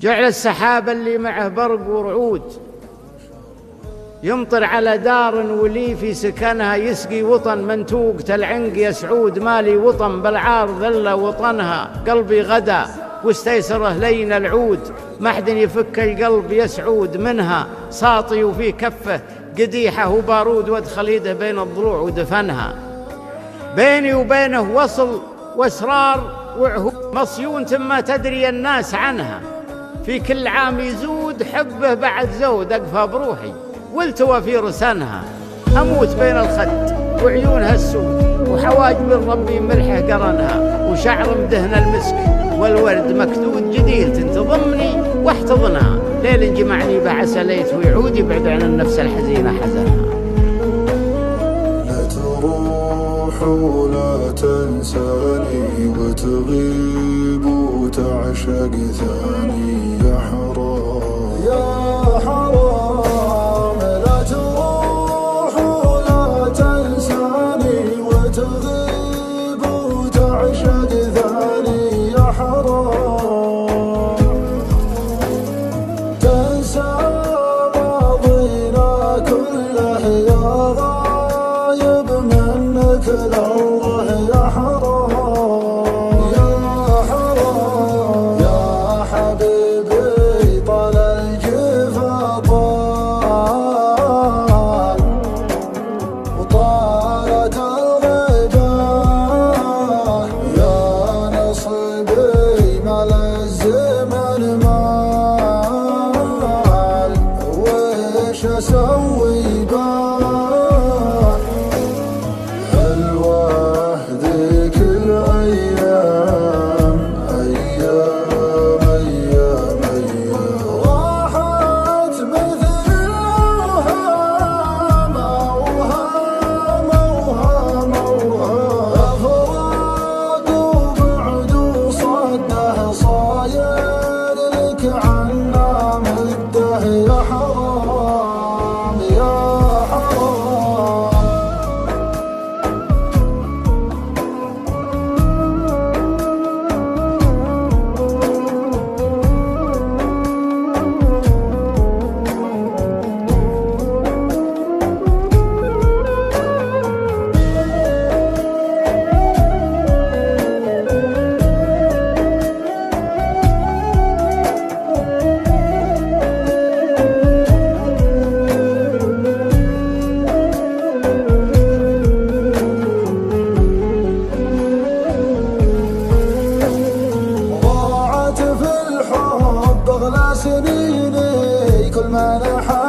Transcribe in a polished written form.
جعل السحاب اللي معه برق ورعود يمطر على دار ولي في سكنها، يسقي وطن منتوق تلعنق يا سعود. مالي وطن بالعار ذل وطنها، قلبي غدا واستيسره لين العود. ما حد يفك القلب يا سعود منها، ساطي وفي كفه قديحه وبارود. وادخل يده بين الضلوع ودفنها، بيني وبينه وصل واسرار وعهود مصيون ما تدري الناس عنها. في كل عام يزود حبه بعد زود، اقفى بروحي والتوى في رسنها. اموت بين الخد وعيونها السود، وحواجب ربي ملحه قرنها، وشعر مدهن المسك والورد مكدود. جدير تضمني واحتضنها، ليل جمعني بعسى ليت ويعود يبعد عن النفس الحزينه حزنها. لا تروح ولا تنساني، وتغيب وتعشق ثاني يا حرام يا حرام. لا تروح ولا تنساني، وتغيب وتعشق ثاني يا حرام. تنسى ماضينا كله يا غايب منك لله يا حرام يا حرام. يا حبيبي طال الجفا طال، وطالت الغيبة. يا نصيبي مال الزمن مال، ويش اسوي بال. حلوة ذيك الأيام، أيام أيام أيام. راحت مثل الأوهام، أوهام أوهام أوهام. أفراق وبعد وصده صاير لك عنا مده يا حرام يا حرام. ضاعت في الحب أغلى سنيني، كل ما نحى